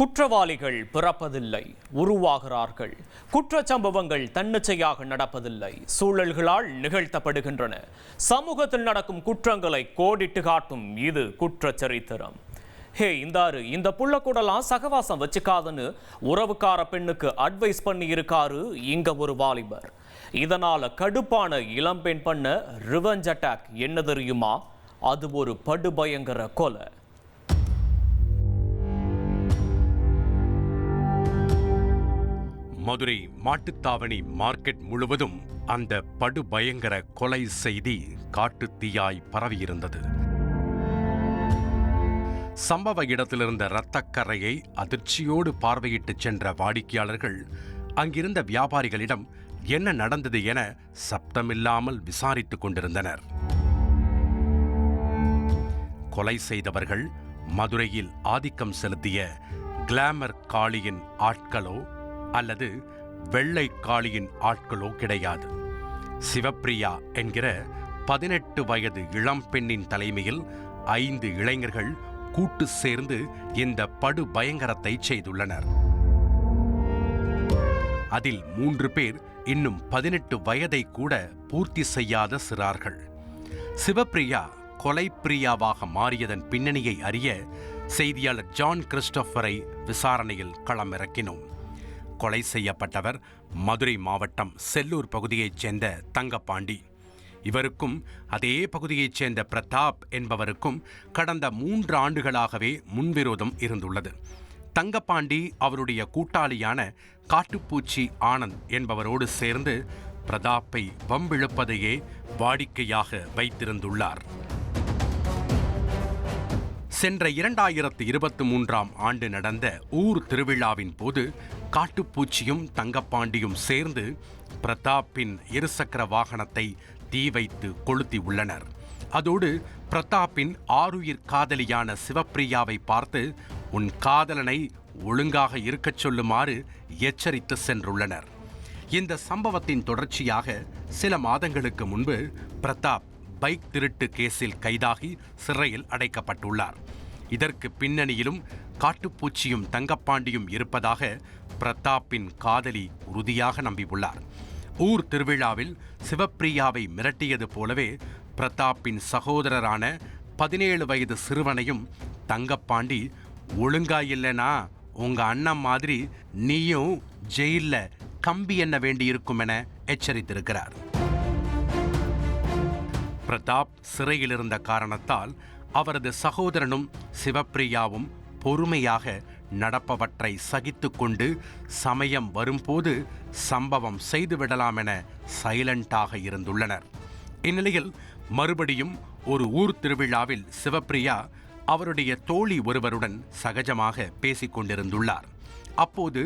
குற்றவாளிகள் பிறப்பதில்லை, உருவாகிறார்கள். குற்றச்சம்பவங்கள் தன்னிச்சையாக நடப்பதில்லை, சூழல்களால் நிகழ்த்தப்படுகின்றன. சமூகத்தில் நடக்கும் குற்றங்களை கோடிட்டு காட்டும் இது குற்றச்சரித்திரம். இந்த புள்ளக்கூடலாம் சகவாசம் வச்சுக்காதுன்னு உறவுக்கார பெண்ணுக்கு அட்வைஸ் பண்ணி இருக்காரு இங்க ஒரு வாலிபர். இதனால கடுப்பான இளம்பெண் பண்ண ரிவெஞ்ச் அட்டாக் என்ன தெரியுமா? அது ஒரு படுபயங்கர கொலை. மதுரை மாட்டுத்தாவணி மார்க்கெட் முழுவதும் அந்த படுபயங்கர கொலை செய்தி காட்டுத்தீயாய் பரவியிருந்தது. சம்பவ இடத்திலிருந்த இரத்தக்கரையை அதிர்ச்சியோடு பார்வையிட்டு சென்ற வாடிக்கையாளர்கள் அங்கிருந்த வியாபாரிகளிடம் என்ன நடந்தது என சப்தமில்லாமல் விசாரித்துக் கொண்டிருந்தனர். கொலை செய்தவர்கள் மதுரையில் ஆதிக்கம் செலுத்திய கிளாமர் காளியின் ஆட்களோ அல்லது வெள்ளை காளியின் ஆட்களோ கிடையாது. சிவப்பிரியா என்கிற 18 வயது இளம்பெண்ணின் தலைமையில் 5 இளைஞர்கள் கூட்டு சேர்ந்து இந்த படு பயங்கரத்தை செய்துள்ளனர். அதில் 3 பேர் இன்னும் 18 வயதை கூட பூர்த்தி செய்யாத சிறார்கள். சிவப்பிரியா கொலை பிரியாவாக மாறியதன் பின்னணியை அறிய செய்தியாளர் ஜான் கிறிஸ்டோபரை விசாரணையில் களமிறக்கினோம். கொலை செய்யப்பட்டவர் மதுரை மாவட்டம் செல்லூர் பகுதியைச் சேர்ந்த தங்கப்பாண்டி. இவருக்கும் அதே பகுதியைச் சேர்ந்த பிரதாப் என்பவருக்கும் கடந்த 3 ஆண்டுகளாகவே முன்விரோதம் இருந்துள்ளது. தங்கப்பாண்டி அவருடைய கூட்டாளியான காட்டுப்பூச்சி ஆனந்த் என்பவரோடு சேர்ந்து பிரதாப்பை வம்பிழுப்பதையே வாடிக்கையாக வைத்திருந்துள்ளார். சென்ற 2023ஆம் ஆண்டு நடந்த ஊர் திருவிழாவின் போது காட்டுப்பூச்சியும் தங்கப்பாண்டியும் சேர்ந்து பிரதாப்பின் இருசக்கர வாகனத்தை தீ வைத்து கொளுத்தி உள்ளனர். அதோடு பிரதாப்பின் ஆருயிர் காதலியான சிவப்பிரியாவை பார்த்து உன் காதலனை ஒழுங்காக இருக்கச் சொல்லுமாறு எச்சரித்து சென்றுள்ளனர். இந்த சம்பவத்தின் தொடர்ச்சியாக சில மாதங்களுக்கு முன்பு பிரதாப் பைக் திருட்டு கேஸில் கைதாகி சிறையில் அடைக்கப்பட்டுள்ளார். இதற்கு பின்னணியிலும் காட்டுப்பூச்சியும் தங்கப்பாண்டியும் இருப்பதாக பிரதாப்பின் காதலி உறுதியாக நம்பியுள்ளார். ஊர் திருவிழாவில் சிவப்பிரியாவை மிரட்டியது போலவே பிரதாப்பின் சகோதரரான 17 வயது சிறுவனையும் தங்கப்பாண்டி ஒழுங்காயில்லைனா உங்க அண்ணன் மாதிரி நீயும் ஜெயில்ல கம்பி எண்ண வேண்டியிருக்கும் என எச்சரித்திருக்கிறார். பிரதாப் சிறையில் இருந்த காரணத்தால் அவரது சகோதரனும் சிவப்பிரியாவும் பொறுமையாக நடப்பவற்றை சகித்துக் கொண்டு சமயம் வரும்போது சம்பவம் செய்துவிடலாம் என சைலண்டாக இருந்துள்ளனர். இந்நிலையில் மறுபடியும் ஒரு ஊர் திருவிழாவில் சிவப்பிரியா அவருடைய தோழி ஒருவருடன் சகஜமாக பேசிக் கொண்டிருந்துள்ளார். அப்போது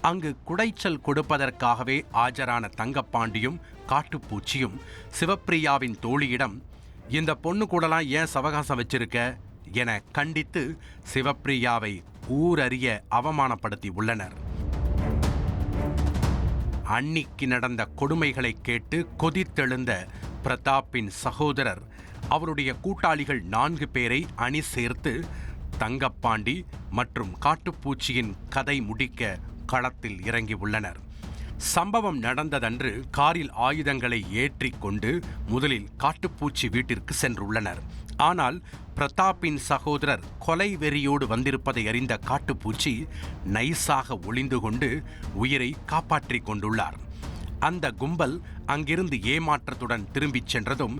அங்கு குடைச்சல் கொடுப்பதற்காகவே ஆஜரான தங்கப்பாண்டியும் காட்டுப்பூச்சியும் சிவப்பிரியாவின் தோழியிடம் இந்த பொண்ணு கூடலாம் ஏன் சவகாசம் வச்சிருக்க என கண்டித்து சிவப்பிரியாவை ஊரறிய அவமானப்படுத்தி உள்ளனர். அன்னிக்கு நடந்த கொடுமைகளை கேட்டு கொதித்தெழுந்த பிரதாப்பின் சகோதரர் அவருடைய கூட்டாளிகள் 4 பேரை அணி சேர்த்து தங்கப்பாண்டி மற்றும் காட்டுப்பூச்சியின் கதை முடிக்க களத்தில் இறங்கி உள்ளனர். சம்பவம் நடந்ததன்று காரில் ஆயுதங்களை ஏற்றிக்கொண்டு முதலில் காட்டுப்பூச்சி வீட்டிற்கு சென்றுள்ளனர். ஆனால் பிரதாப்பின் சகோதரர் கொலை வெறியோடு வந்திருப்பதை அறிந்த காட்டுப்பூச்சி நைஸாக ஒளிந்து கொண்டு உயிரை காப்பாற்றிக் கொண்டுள்ளார். அந்த கும்பல் அங்கிருந்து ஏமாற்றத்துடன் திரும்பிச் சென்றதும்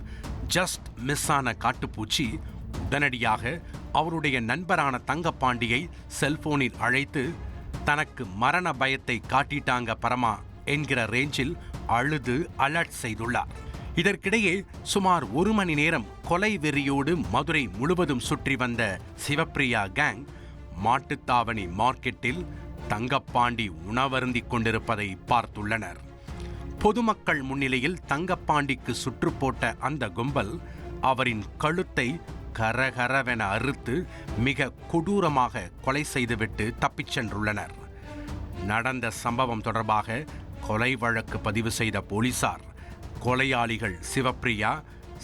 ஜஸ்ட் மிஸ் ஆன காட்டுப்பூச்சி உடனடியாக அவருடைய நண்பரான தங்கப்பாண்டியை செல்போனில் அழைத்து தனக்கு மரண பயத்தை காட்டிட்டாங்க பரமா என்கிற ரேஞ்சில் அழுது அலர்ட் செய்துள்ளார். இதற்கிடையே சுமார் 1 மணி நேரம் கொலை வெறியோடு மதுரை முழுவதும் சுற்றி வந்த சிவப்பிரியா கேங் மாட்டுத்தாவணி மார்க்கெட்டில் தங்கப்பாண்டி உணவருந்திக் கொண்டிருப்பதை பார்த்துள்ளனர். பொதுமக்கள் முன்னிலையில் தங்கப்பாண்டிக்கு சுற்று போட்ட அந்த கும்பல் அவரின் கழுத்தை கரகரவென அறுத்து மிக கொடூரமாக கொலை செய்துவிட்டு தப்பிச் சென்றுள்ளனர். நடந்த சம்பவம் தொடர்பாக கொலை வழக்கு பதிவு செய்த போலீசார் கொலையாளிகள் சிவப்பிரியா,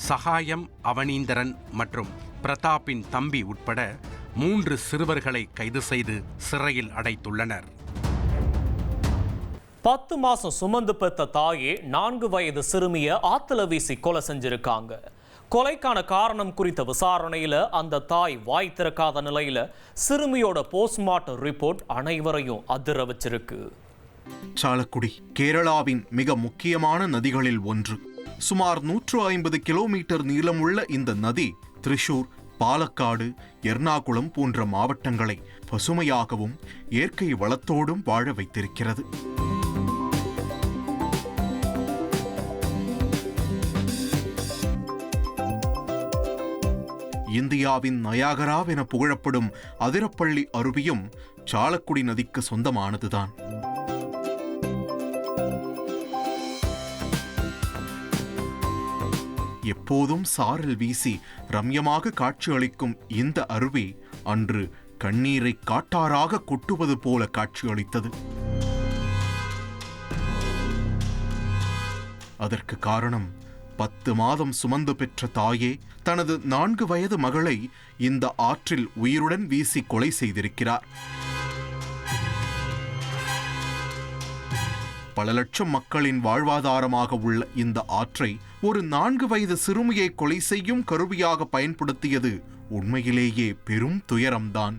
சகாயம் அவனீந்திரன் மற்றும் பிரதாப்பின் தம்பி உட்பட 3 சிறுவர்களை கைது செய்து சிறையில் அடைத்துள்ளனர். 10 மாசம் சுமந்து பெற்ற தாயே 4 வயது சிறுமியை ஆத்துல வீசி கொலை செஞ்சிருக்காங்க. கொலைக்கான காரணம் குறித்த விசாரணையில அந்த தாய் வாய் திறக்காத நிலையில சிறுமியோட போஸ்ட்மார்ட்டம் ரிப்போர்ட் அனைவரையும் அதிர வச்சிருக்கு. சாலக்குடி கேரளாவின் மிக முக்கியமான நதிகளில் ஒன்று. சுமார் 150 கிலோமீட்டர் நீளமுள்ள இந்த நதி திரிசூர், பாலக்காடு, எர்ணாகுளம் போன்ற மாவட்டங்களை பசுமையாகவும் இயற்கை வளத்தோடும் வாழ வைத்திருக்கிறது. இந்தியாவின் நயாகராவென புகழப்படும் அதிரப்பள்ளி அருவியும் சாலக்குடி நதிக்கு சொந்தமானதுதான். எப்போதும் சாரல் வீசி ரம்யமாக காட்சியளிக்கும் இந்த அருவி அன்று கண்ணீரை காட்டாராக கொட்டுவது போல காட்சியளித்தது. அதற்கு காரணம் 10 மாதம் சுமந்து பெற்ற தாயே தனது 4 வயது மகளை இந்த ஆற்றில் உயிருடன் வீசி கொலை செய்திருக்கிறார். பல லட்சம் மக்களின் வாழ்வாதாரமாக உள்ள இந்த ஆற்றை ஒரு 4 வயது சிறுமியை கொலை செய்யும் கருவியாக பயன்படுத்தியது உண்மையிலேயே பெரும் துயரம்தான்.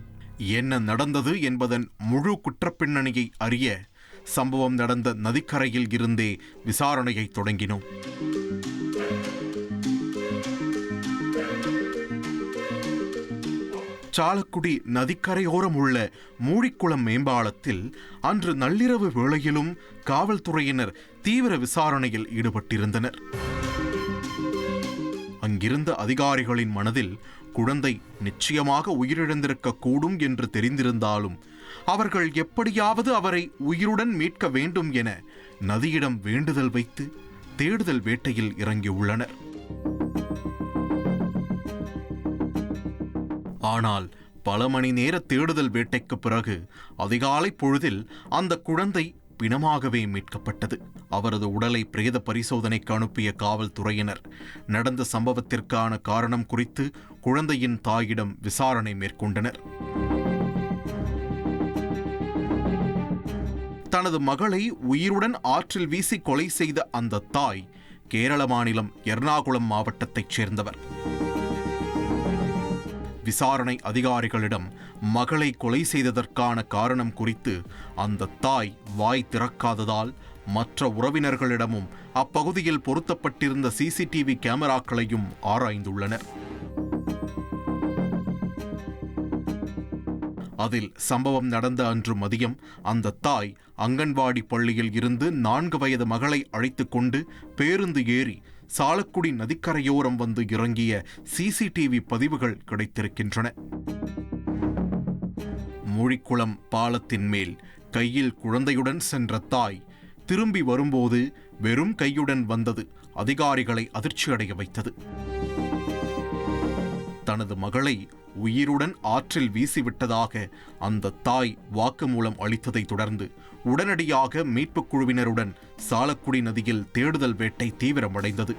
என்ன நடந்தது என்பதன் முழு குற்றப்பின்னணியை அறிய சம்பவம் நடந்த நதிக்கரையில் இருந்தே விசாரணையை தொடங்கினோம். சாலக்குடி நதிக்கரையோரம் உள்ள மூழிக்குளம் மேம்பாலத்தில் அன்று நள்ளிரவு வேளையிலும் காவல்துறையினர் தீவிர விசாரணையில் ஈடுபட்டிருந்தனர். அங்கிருந்த அதிகாரிகளின் மனதில் குழந்தை நிச்சயமாக உயிரிழந்திருக்க கூடும் என்று தெரிந்திருந்தாலும் அவர்கள் எப்படியாவது அவரை உயிருடன் மீட்க வேண்டும் என நதியிடம் வேண்டுதல் வைத்து தேடுதல் வேட்டையில் இறங்கியுள்ளனர். ஆனால் பல மணி நேர தேடுதல் வேட்டைக்கு பிறகு அதிகாலை பொழுதில் அந்த குழந்தை பிணமாகவே மீட்கப்பட்டது. அவரது உடலை பிரேத பரிசோதனைக்கு அனுப்பிய காவல்துறையினர் நடந்த சம்பவத்திற்கான காரணம் குறித்து குழந்தையின் தாயிடம் விசாரணை மேற்கொண்டனர். தனது மகளை உயிருடன் ஆற்றில் வீசி கொலை செய்த அந்த தாய் கேரள மாநிலம் எர்ணாகுளம் மாவட்டத்தைச் சேர்ந்தவர். விசாரணை அதிகாரிகளிடம் மகளை கொலை செய்ததற்கான காரணம் குறித்து அந்த தாய் வாய் திறக்காததால் மற்ற உறவினர்களிடமும் அப்பகுதியில் பொருத்தப்பட்டிருந்த சிசிடிவி கேமராக்களையும் ஆராய்ந்துள்ளனர். அதில் சம்பவம் நடந்த அன்று மதியம் அந்த தாய் அங்கன்வாடி பள்ளியில் இருந்து 4 வயது மகளை அழைத்துக் கொண்டு பேருந்து ஏறி சாலக்குடி நதிக்கரையோரம் வந்து இறங்கிய சிசிடிவி பதிவுகள் கிடைத்திருக்கின்றன. மூழிக்குளம் பாலத்தின் மேல் கையில் குழந்தையுடன் சென்ற தாய் திரும்பி வரும்போது வெறும் கையுடன் வந்தது அதிகாரிகளை அதிர்ச்சியடைய வைத்தது. தனது மகளை உயிருடன் ஆற்றில் வீசிவிட்டதாக அந்த தாய் வாக்குமூலம் அளித்ததை தொடர்ந்து உடனடியாக மீட்புக் குழுவினருடன் சாலக்குடி நதியில் தேடுதல் வேட்டை தீவிரமடைந்தது.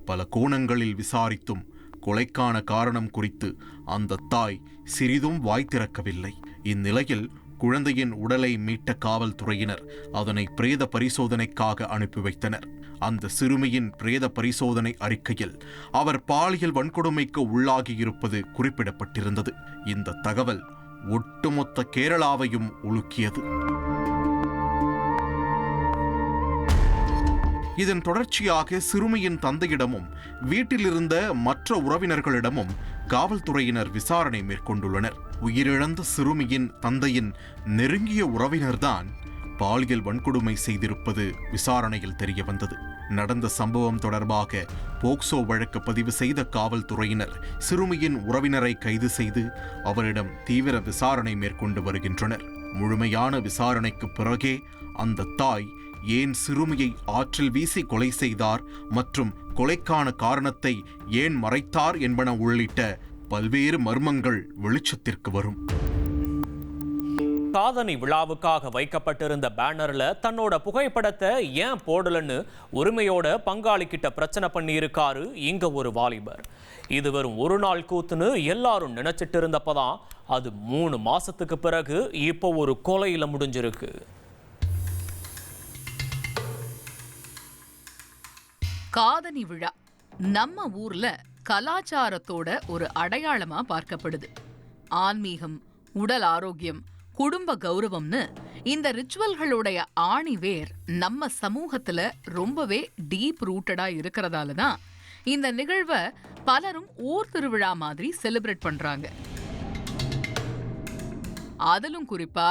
பல கோணங்களில் விசாரித்தும் கொலைக்கான காரணம் குறித்து அந்த தாய் சிறிதும் வாய் திறக்கவில்லை. இந்நிலையில் குழந்தையின் உடலை மீட்ட காவல்துறையினர் அதனை பிரேத பரிசோதனைக்காக அனுப்பி வைத்தனர். அந்த சிறுமியின் பிரேத பரிசோதனை அறிக்கையில் அவர் பாலியல் வன்கொடுமைக்கு உள்ளாகியிருப்பது குறிப்பிடப்பட்டிருந்தது. இந்த தகவல் ஒட்டுமொத்த கேரளாவையும் உலுக்கியது. இதன் தொடர்ச்சியாக சிறுமியின் தந்தையிடமும் வீட்டிலிருந்த மற்ற உறவினர்களிடமும் காவல்துறையினர் விசாரணை மேற்கொண்டுள்ளனர். உயிரிழந்த சிறுமியின் தந்தையின் நெருங்கிய உறவினர்தான் பாலியல் வன்கொடுமை செய்திருப்பது விசாரணையில் தெரிய வந்தது. நடந்த சம்பவம் தொடர்பாக போக்சோ வழக்கு பதிவு செய்த காவல்துறையினர் சிறுமியின் உறவினரை கைது செய்து அவரிடம் தீவிர விசாரணை மேற்கொண்டு வருகின்றனர். முழுமையான விசாரணைக்கு பிறகே அந்த தாய் ஏன் சிறுமியை ஆற்றில் வீசி கொலை செய்தார் மற்றும் கொலைக்கான காரணத்தை ஏன் மறைத்தார் என்பன உள்ளிட்ட பல்வேறு மர்மங்கள் வெளிச்சத்திற்கு வரும். காதணி விழாவுக்காக வைக்கப்பட்டிருந்த பேனர்ல தன்னோட புகைப்படத்தை ஏன் போடலன்னு உரிமையோட பங்காளி கிட்ட பிரச்சனை பண்ணி இருக்காரு இங்க ஒரு வாலிபர். இது வெறும் ஒரு நாள் கூத்துன்னு எல்லாரும் நினைச்சிட்டு இருந்தப்பதான் அது 3 மாசத்துக்கு பிறகு இப்போ ஒரு கொலையில முடிஞ்சிருக்கு. காதணி விழா நம்ம ஊர்ல கலாச்சாரத்தோட ஒரு அடையாளமா பார்க்கப்படுது. ஆன்மீகம், உடல் ஆரோக்கியம், குடும்ப கௌரவம்னு இந்த ரிச்சுவல்களுடைய ஆணிவேர் நம்ம சமூகத்துல ரொம்பவே டீப் ரூட்டடா இருக்கிறதால தான் இந்த நிகழ்வை பலரும் ஊர் திருவிழா மாதிரி செலிப்ரேட் பண்றாங்க. அதிலும் குறிப்பா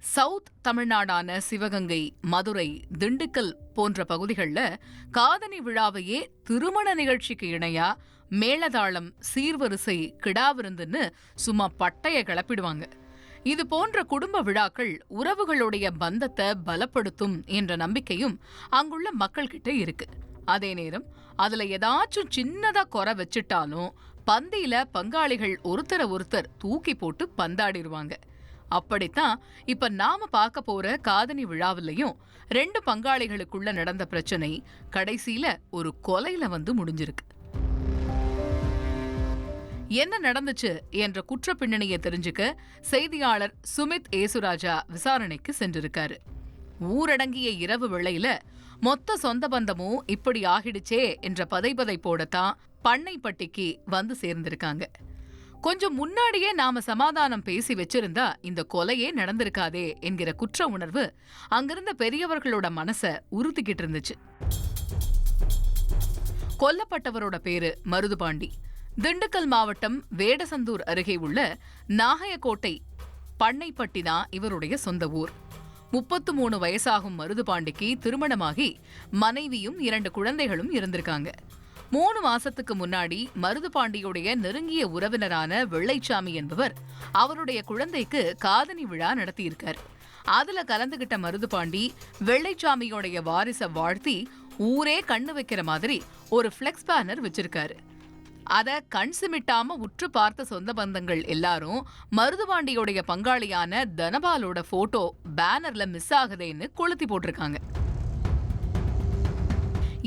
சவுத் தமிழ்நாடான சிவகங்கை, மதுரை, திண்டுக்கல் போன்ற பகுதிகளில் காதணி விழாவையே திருமண நிகழ்ச்சிக்கு இணையா மேளதாளம், சீர்வரிசை, கிடாவிருந்துன்னு சும்மா பட்டைய கிளப்பிடுவாங்க. இது போன்ற குடும்ப விழாக்கள் உறவுகளுடைய பந்தத்தை பலப்படுத்தும் என்ற நம்பிக்கையும் அங்குள்ள மக்கள்கிட்ட இருக்கு. அதே நேரம் அதுல ஏதாச்சும் சின்னதா குறை வச்சிட்டாலும் பந்தியில பங்காளிகள் ஒருத்தரை ஒருத்தர் தூக்கி போட்டு பந்தாடிடுவாங்க. அப்படித்தான் இப்ப நாம பார்க்க போற காதணி விழாவிலையும் 2 பங்காளிகளுக்குள்ள நடந்த பிரச்சனை கடைசியில ஒரு கொலையில வந்து முடிஞ்சிருக்கு. என்ன நடந்துச்சு என்ற குற்ற பின்னணியை தெரிஞ்சுக்க செய்தியாளர் சுமித் ஏசுராஜா விசாரணைக்கு சென்றிருக்காரு. ஊரடங்கிய இரவு வேளையில மொத்த சொந்த பந்தமும் இப்படி ஆகிடுச்சே என்ற பதைபதைப்போடத்தான் பண்ணைப்பட்டிக்கு வந்து சேர்ந்திருக்காங்க. கொஞ்சம் முன்னாடியே நாம சமாதானம் பேசி வச்சிருந்தா இந்த கொலையே நடந்திருக்காதே என்கிற குற்ற உணர்வு அங்கிருந்த பெரியவர்களோட மனசை உறுத்திக்கிட்டு இருந்துச்சு. கொல்லப்பட்டவரோட பேரு மருதுபாண்டி. திண்டுக்கல் மாவட்டம் வேடசந்தூர் அருகே உள்ள நாகையக்கோட்டை பண்ணைப்பட்டி தான் இவருடைய சொந்த ஊர். 33 வயசாகும் மருதுபாண்டிக்கு திருமணமாகி மனைவியும் 2 குழந்தைகளும் இருந்திருக்காங்க. 3 மாசத்துக்கு முன்னாடி மருதுபாண்டியுடைய நெருங்கிய உறவினரான வெள்ளைச்சாமி என்பவர் அவருடைய குழந்தைக்கு காதணி விழா நடத்தியிருக்காரு. அதுல கலந்துகிட்ட மருதுபாண்டி வெள்ளைச்சாமியோடைய வாரிசை வாழ்த்தி ஊரே கண்ணு வைக்கிற மாதிரி ஒரு பிளெக்ஸ் பேனர் வச்சிருக்காரு. அத கண் சிமிட்டாம உற்று பார்த்த சொந்த பந்தங்கள் எல்லாரும் மருதுபாண்டியோடைய பங்காளியான தனபாலோட போட்டோ பேனர்ல மிஸ் ஆகுதேன்னு கொளுத்தி போட்டிருக்காங்க.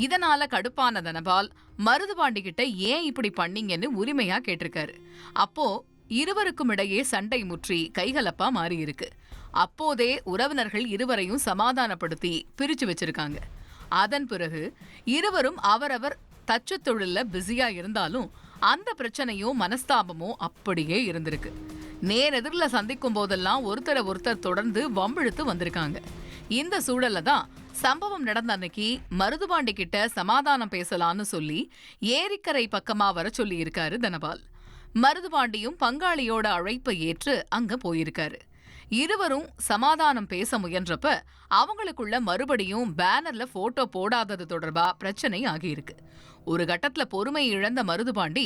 இதனால கடுப்பான தனபால் மருதுபாண்டி கிட்ட ஏன் இப்படி பண்ணீங்கன்னு உரிமையா கேட்டிருக்காரு. அப்போ இருவருக்கும் இடையே சண்டை முற்றி கைகலப்பா மாறி இருக்கு. அப்போதே உறவினர்கள் இருவரையும் சமாதானப்படுத்தி பிரிச்சு வச்சிருக்காங்க. அதன் பிறகு இருவரும் அவரவர் தச்சு தொழில பிஸியா இருந்தாலும் அந்த பிரச்சனையும் மனஸ்தாபமும் அப்படியே இருந்திருக்கு. நேரெதிரில் சந்திக்கும் போதெல்லாம் ஒருத்தரை ஒருத்தர் தொடர்ந்து வம்பிழுத்து வந்திருக்காங்க. இந்த சூழல்ல தான் சம்பவம் நடந்த அன்னைக்கு மருதுபாண்டி கிட்ட சமாதானம் பேசலான்னு சொல்லி ஏரிக்கரை பக்கமா வர சொல்லி இருக்காரு தனபால். மருதுபாண்டியும் பங்காளியோட அழைப்பை ஏற்று அங்க போயிருக்காரு. இருவரும் சமாதானம் பேச முயன்றப்ப அவங்களுக்குள்ள மறுபடியும் பேனர்ல போட்டோ போடாதது தொடர்பா பிரச்சனை ஆகியிருக்கு. ஒரு கட்டத்துல பொறுமை இழந்த மருதுபாண்டி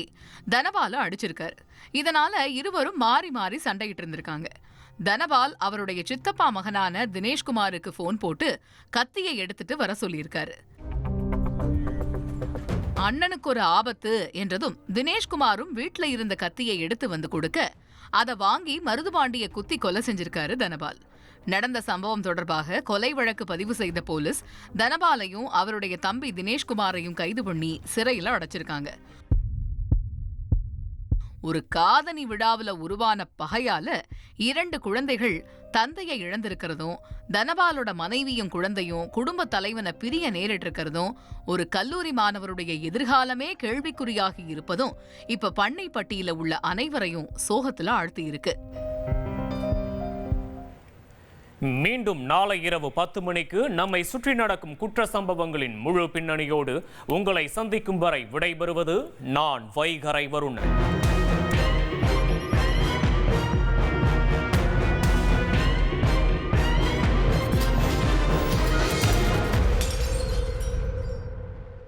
தனபால அடிச்சிருக்காரு. இதனால இருவரும் மாறி மாறி சண்டையிட்டு இருந்திருக்காங்க. தனபால் அவருடைய சித்தப்பா மகனான தினேஷ்குமாருக்கு போன் போட்டு கத்தியை எடுத்துட்டு வர சொல்லியிருக்காரு. அண்ணனுக்கு ஒரு ஆபத்து என்றதும் தினேஷ்குமாரும் வீட்டுல இருந்த கத்தியை எடுத்து வந்து கொடுக்க அதை வாங்கி மருதுபாண்டிய குத்தி கொலை செஞ்சிருக்காரு தனபால். நடந்த சம்பவம் தொடர்பாக கொலை வழக்கு பதிவு செய்த போலீஸ் தனபாலையும் அவருடைய தம்பி தினேஷ்குமாரையும் கைது பண்ணி சிறையில அடைச்சிருக்காங்க. ஒரு காதணி விழாவில் உருவான பகையால 2 குழந்தைகள் தந்தையை இழந்திருக்கிறதும், தனபாலோட மனைவியும் குழந்தையும் குடும்ப தலைவனை பிரிய நேரிட்டு இருக்கிறதும், ஒரு கல்லூரி மாணவருடைய எதிர்காலமே கேள்விக்குறியாகி இருப்பதும் இப்ப பண்ணைப்பட்டியில உள்ள அனைவரையும் சோகத்துல ஆழ்த்தி இருக்கு. மீண்டும் நாளை இரவு 10 மணிக்கு நம்மை சுற்றி நடக்கும் குற்ற சம்பவங்களின் முழு பின்னணியோடு உங்களை சந்திக்கும் வரை விடைபெறுவது நான் வைகரை வருணன்.